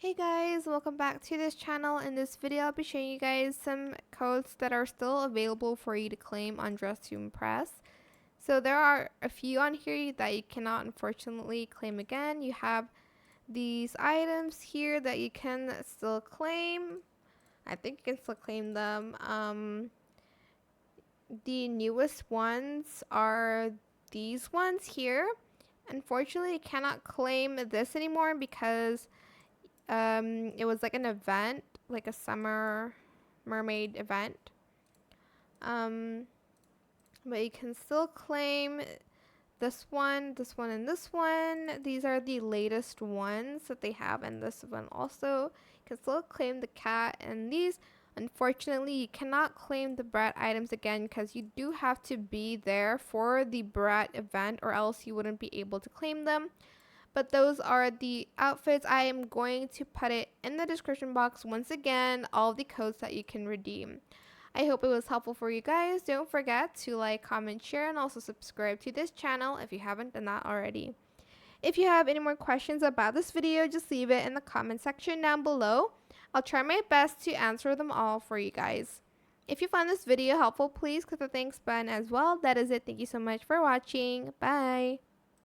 Hey guys, welcome back to this channel. In this video, I'll be showing you guys some codes that are still available for you to claim on Dress to Impress. So there are a few on here that you cannot unfortunately claim again. You have these items here that you can still claim. I think you can still claim them. The newest ones are these ones here. Unfortunately, you cannot claim this anymore because it was like an event, like a summer mermaid event. But you can still claim this one, and this one. These are the latest ones that they have, and this one also. You can still claim the cat and these. Unfortunately, you cannot claim the brat items again because you do have to be there for the brat event or else you wouldn't be able to claim them. But those are the outfits. I am going to put it in the description box once again, all the codes that you can redeem. I hope it was helpful for you guys. Don't forget to like, comment, share, and also subscribe to this channel if you haven't done that already. If you have any more questions about this video, just leave it in the comment section down below. I'll try my best to answer them all for you guys. If you found this video helpful, please click the thanks button as well. That is it. Thank you so much for watching. Bye.